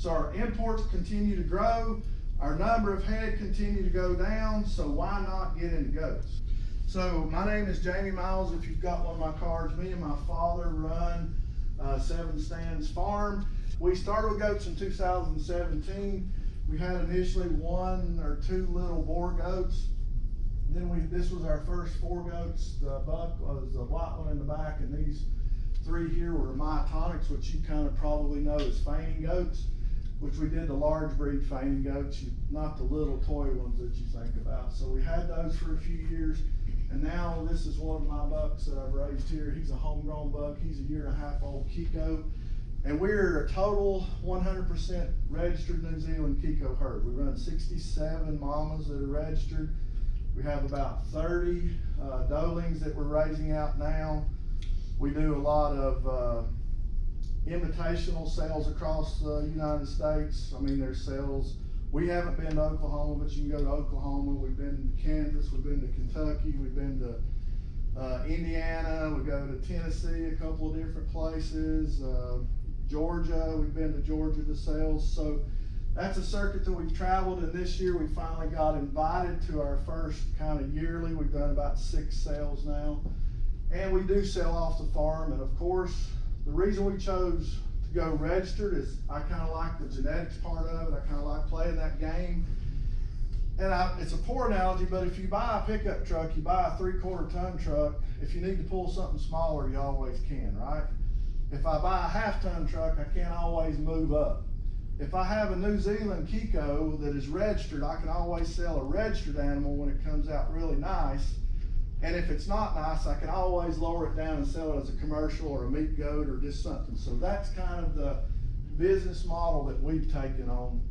So our imports continue to grow, our number of head continue to go down, so why not get into goats? So my name is Jamie Miles. If you've got one of my cards, me and my father run Seven Stands Farm. We started with goats in 2017. We had initially 1 or 2 little boar goats. Then this was our first 4 goats. The buck was the white one in the back, and these 3 here were myotonics, which you kind of probably know as fainting goats, which we did the large breed fainting goats, not the little toy ones that you think about. So we had those for a few years, and now this is one of my bucks that I've raised here. He's a homegrown buck. He's a 1.5 year old Kiko. And we're a total 100% registered New Zealand Kiko herd. We run 67 mamas that are registered. We have about 30 doelings that we're raising out now. We do a lot of invitational sales across the United States. I mean, there's sales. We haven't been to Oklahoma, but you can go to Oklahoma. We've been to Kansas, we've been to Kentucky, we've been to Indiana, we go to Tennessee, a couple of different places. Georgia, we've been to Georgia to sales. So that's a circuit that we've traveled, and this year we finally got invited to our first kind of yearly. We've done about 6 sales now, and we do sell off the farm. And of course, the reason we chose to go registered is I kind of like the genetics part of it. I kind of like playing that game. And it's a poor analogy, but if you buy a pickup truck, you buy a 3/4 ton truck, if you need to pull something smaller, you always can, right? If I buy a 1/2 ton truck, I can't always move up. If I have a New Zealand Kiko that is registered, I can always sell a registered animal when it comes out really nice. And if it's not nice, I can always lower it down and sell it as a commercial or a meat goat or just something. So that's kind of the business model that we've taken on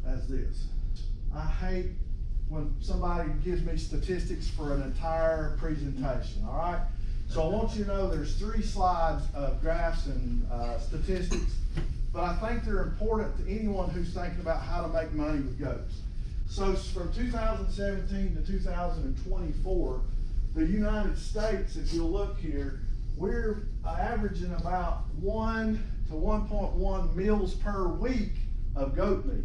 as this. I hate when somebody gives me statistics for an entire presentation, all right? So I want you to know there's 3 slides of graphs and statistics, but I think they're important to anyone who's thinking about how to make money with goats. So from 2017 to 2024, the United States, if you'll look here, we're averaging about 1 to 1.1 meals per week of goat meat.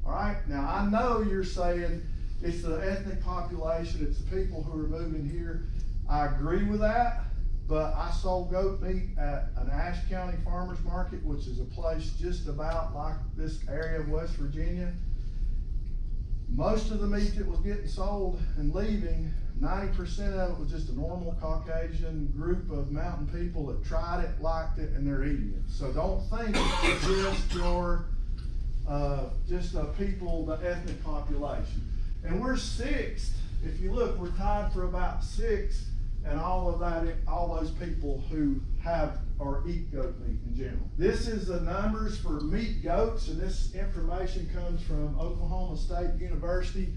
All right, now I know you're saying it's the ethnic population, it's the people who are moving here. I agree with that, but I sold goat meat at an Ashe County farmers market, which is a place just about like this area of West Virginia. Most of the meat that was getting sold and leaving, 90% of it was just a normal Caucasian group of mountain people that tried it, liked it, and they're eating it. So don't think it's just your people, the ethnic population. And we're 6th. If you look, we're tied for about 6th, and all those people who have or eat goat meat in general. This is the numbers for meat goats, and this information comes from Oklahoma State University.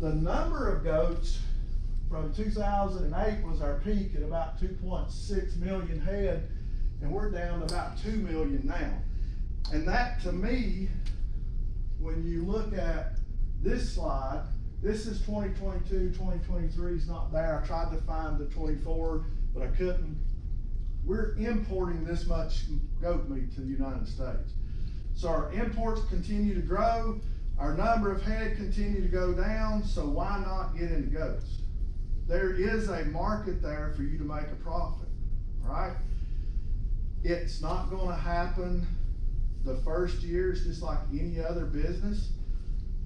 The number of goats from 2008 was our peak at about 2.6 million head, and we're down to about 2 million now. And that, to me, when you look at this slide, this is 2022, 2023 is not there. I tried to find the 24, but I couldn't. We're importing this much goat meat to the United States. So our imports continue to grow, our number of head continue to go down, so why not get into goats? There is a market there for you to make a profit, right? It's not gonna happen the first year, it's just like any other business,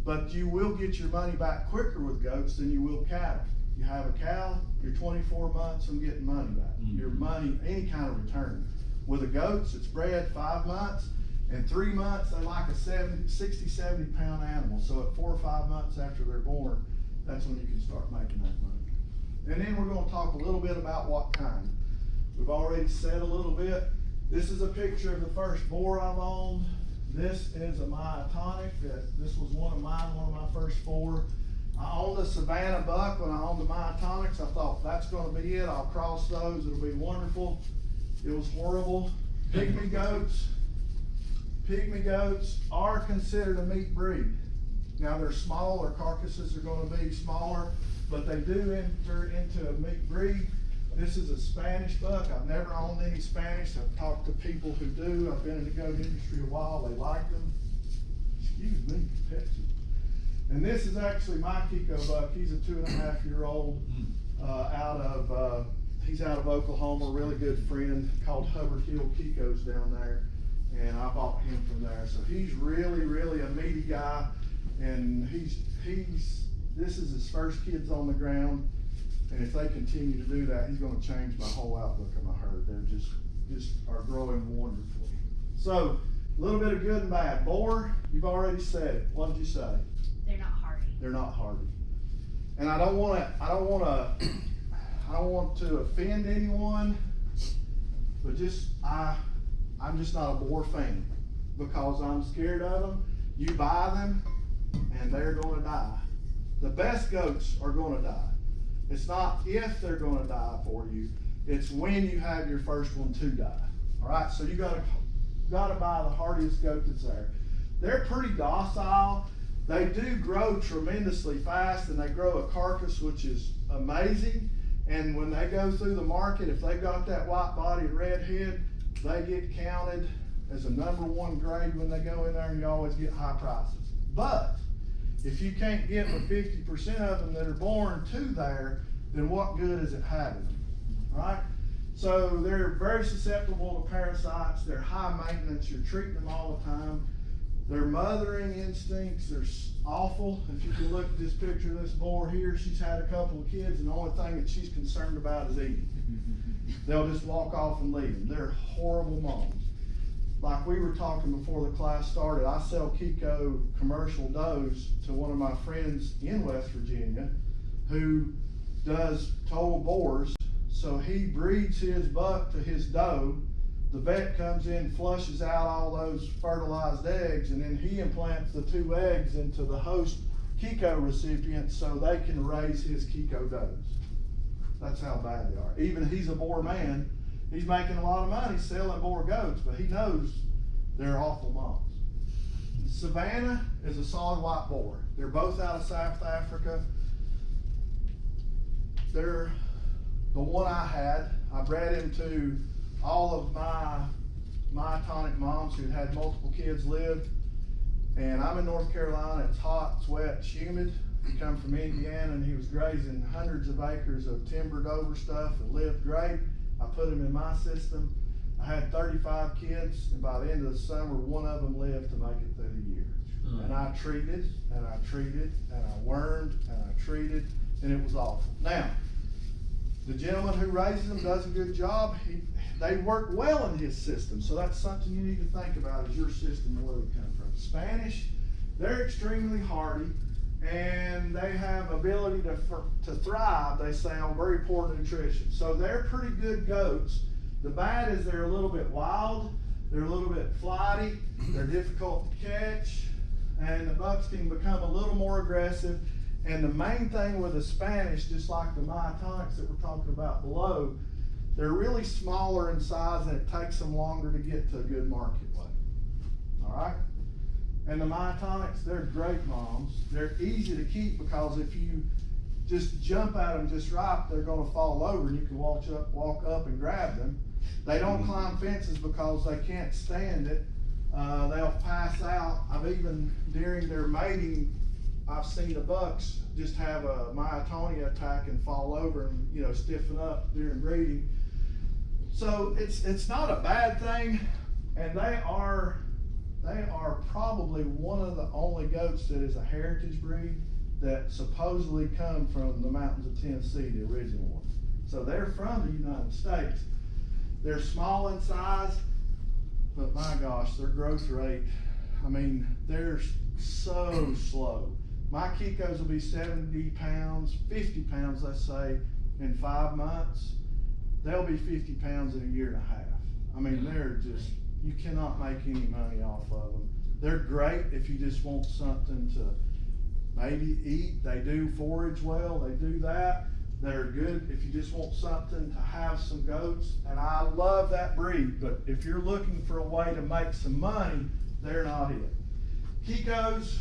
but you will get your money back quicker with goats than you will cattle. You have a cow, you're 24 months from getting money back. Your money, any kind of return. With the goats, it's bred 5 months, and 3 months, they're like a 60, 70 pound animal. So at 4 or 5 months after they're born, that's when you can start making that money. And then we're gonna talk a little bit about what kind. We've already said a little bit. This is a picture of the first boar I've owned. This is a myotonic. This was one of mine, one of my first 4. I owned a Savannah buck when I owned the myotonics. I thought that's gonna be it. I'll cross those, it'll be wonderful. It was horrible. Pygmy goats are considered a meat breed. Now they're small, their carcasses are gonna be smaller, but they do enter into a meat breed. This is a Spanish buck. I've never owned any Spanish. I've talked to people who do. I've been in the goat industry a while. They like them. excuse me, Pepsi. And this is actually my Kiko buck. He's a 2.5-year-old he's out of Oklahoma, a really good friend called Hubbard Hill Kiko's down there. And I bought him from there. So he's really, really a meaty guy. And this is his first kids on the ground. And if they continue to do that, he's gonna change my whole outlook of my herd. They're just are growing wonderfully. So, a little bit of good and bad. Boar, you've already said it. What did you say? They're not hardy. They're not hardy. And I don't want to offend anyone, but I'm just not a boar fan because I'm scared of them. You buy them and they're gonna die. The best goats are gonna die. It's not if they're gonna die for you, it's when you have your first one to die. All right, so you gotta buy the hardiest goat that's there. They're pretty docile. They do grow tremendously fast, and they grow a carcass, which is amazing. And when they go through the market, if they got that white-bodied red head, they get counted as a #1 grade when they go in there, and you always get high prices. But if you can't get with 50% of them that are born to there, then what good is it having them? All right? So they're very susceptible to parasites. They're high maintenance. You're treating them all the time. Their mothering instincts are awful. If you can look at this picture of this boar here, she's had a couple of kids, and the only thing that she's concerned about is eating. They'll just walk off and leave them. They're horrible moms. Like we were talking before the class started, I sell Kiko commercial does to one of my friends in West Virginia who does total boars. So he breeds his buck to his doe. The vet comes in, flushes out all those fertilized eggs, and then he implants the 2 eggs into the host Kiko recipient so they can raise his Kiko does. That's how bad they are. Even he's a boar man, he's making a lot of money selling boar goats, but he knows they're awful moms. Savannah is a solid white boar. They're both out of South Africa. They're the one I had. I bred him to all of my tonic moms who had multiple kids lived. And I'm in North Carolina. It's hot, it's wet, it's humid. He come from Indiana, and he was grazing hundreds of acres of timbered over stuff and lived great. I put him in my system. I had 35 kids, and by the end of the summer, one of them lived to make it through the year. And I treated, and I treated, and I wormed, and I treated, and it was awful. Now, the gentleman who raises them does a good job. They work well in his system, so that's something you need to think about, is your system and where they come from. Spanish, they're extremely hardy, and they have ability to thrive, they say, on very poor nutrition. So they're pretty good goats. The bad is they're a little bit wild, they're a little bit flighty, they're difficult to catch, and the bucks can become a little more aggressive. And the main thing with the Spanish, just like the myotonics that we're talking about below, they're really smaller in size, and it takes them longer to get to a good market weight. All right? And the myotonics, they're great moms. They're easy to keep because if you just jump at them just right, they're going to fall over, and you can walk up and grab them. They don't climb fences because they can't stand it. They'll pass out. I've even, during their mating, I've seen the bucks just have a myotonia attack and fall over and stiffen up during breeding. So it's not a bad thing, and they are probably one of the only goats that is a heritage breed that supposedly come from the mountains of Tennessee, the original ones. So they're from the United States. They're small in size, but my gosh, their growth rate, I mean, they're so slow. My Kikos will be 70 pounds, 50 pounds, let's say, in 5 months. They'll be 50 pounds in a year and a half. I mean, they're just, you cannot make any money off of them. They're great if you just want something to maybe eat. They do forage well, they do that. They're good if you just want something to have some goats. And I love that breed, but if you're looking for a way to make some money, they're not it. Kikos,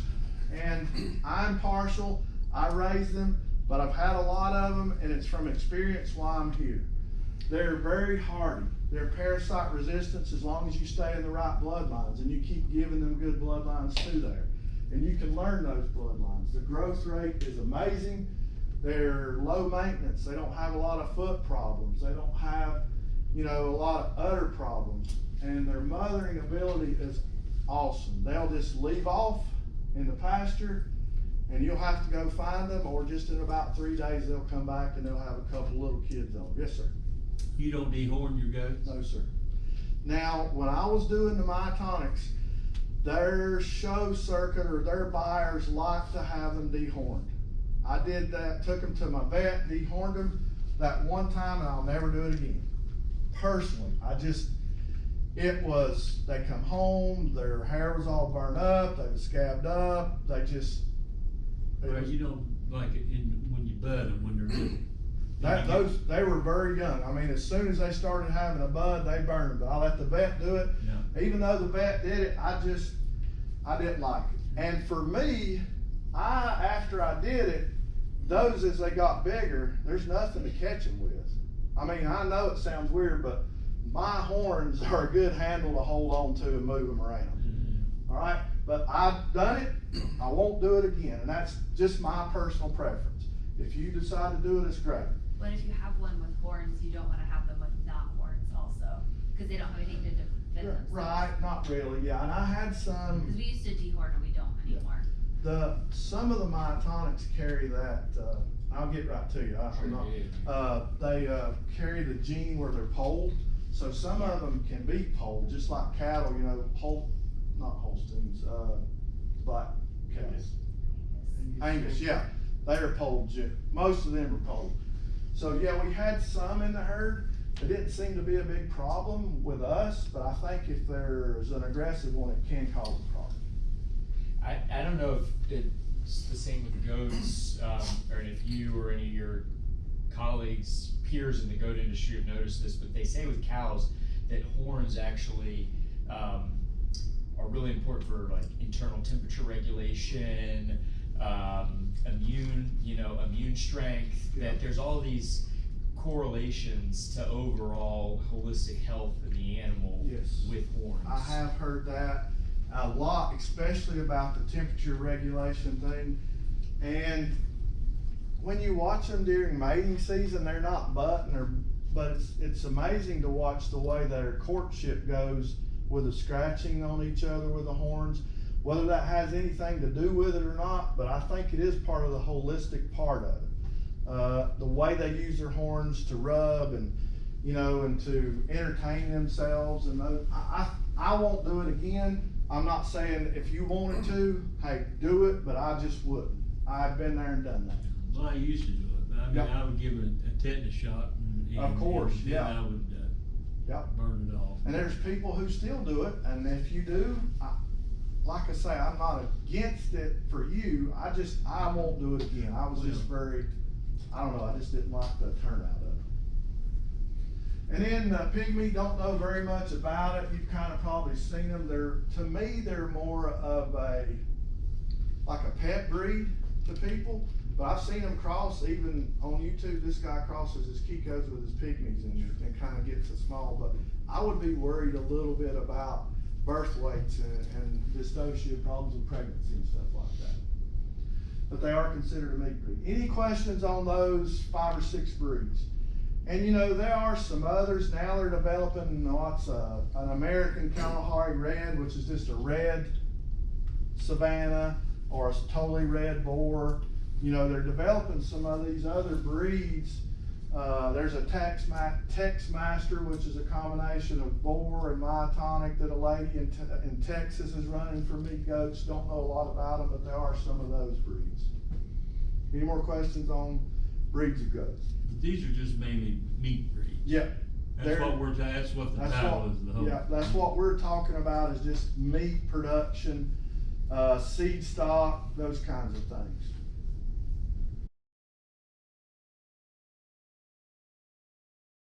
and I'm partial, I raise them, but I've had a lot of them, and it's from experience why I'm here. They're very hardy. They're parasite resistant as long as you stay in the right bloodlines and you keep giving them good bloodlines through there. and you can learn those bloodlines. The growth rate is amazing. They're low maintenance. They don't have a lot of foot problems. They don't have, you know, a lot of udder problems. And their mothering ability is awesome. They'll just leave off in the pasture, and you'll have to go find them, or just in about 3 days they'll come back and they'll have a couple little kids on them. Yes, sir. You don't dehorn your goats? No, sir. Now, when I was doing the myotonics, their show circuit or their buyers like to have them dehorned. I did that, took them to my vet, dehorned them that one time, and I'll never do it again. Personally, they come home, their hair was all burned up, they was scabbed up, Well, you don't like it when you bud them when they're little. They were very young. I mean, as soon as they started having a bud, they burned them. But I let the vet do it. Yeah. Even though the vet did it, I didn't like it. And for me, after I did it, those as they got bigger, there's nothing to catch them with. I mean, I know it sounds weird, but my horns are a good handle to hold on to and move them around. Mm-hmm. All right, but I've done it. I won't do it again, and that's just my personal preference. If you decide to do it, it's great. But if you have one with horns, you don't want to have them with not horns also, because they don't have anything to defend themselves. Right, not really, yeah. And I had some. Because we used to dehorn and we don't anymore. Some of the myotonics carry that. I'll get right to you. They carry the gene where they're polled. So some of them can be polled, just like cattle. You know, not Holsteins, black cows. Angus, yeah, they are polled. Most of them are polled. So yeah, we had some in the herd. It didn't seem to be a big problem with us, but I think if there's an aggressive one, it can cause a problem. I don't know if it's the same with the goats, or if you or any of your colleagues, peers in the goat industry have noticed this, but they say with cows that horns actually are really important for like internal temperature regulation, immune strength, that there's all these correlations to overall holistic health of the animal. Yes. With horns. I have heard that a lot, especially about the temperature regulation thing. And when you watch them during mating season, they're not butting, but it's amazing to watch the way their courtship goes with the scratching on each other with the horns. Whether that has anything to do with it or not, but I think it is part of the holistic part of it. The way they use their horns to rub and to entertain themselves, and I won't do it again. I'm not saying if you wanted to, hey, do it, but I just wouldn't. I've been there and done that. Well, I used to do it, but I mean, Yep. I would give it a tetanus shot, and Of course, and then yeah. I would Yep. burn it off. And there's people who still do it, and if you do, like I say, I'm not against it for you. I won't do it again. I was just I just didn't like the turnout of it. And then pig meat, don't know very much about it. You've kind of probably seen them. To me, they're more of like a pet breed to people. But I've seen them cross, even on YouTube. This guy crosses his Kikos with his pygmies and kind of gets it small. But I would be worried a little bit about birth weights and dystocia problems with pregnancy and stuff like that. But they are considered a meat breed. Any questions on those 5 or 6 breeds? And there are some others now. They're developing what's an American Kalahari Red, which is just a red Savannah or a totally red boar. They're developing some of these other breeds. There's a Tex Master, which is a combination of boar and myotonic that a lady in Texas is running for meat goats. Don't know a lot about them, but there are some of those breeds. Any more questions on breeds of goats? But these are just mainly meat breeds. Yeah. That's what the title is. That's what we're talking about, is just meat production, seed stock, those kinds of things.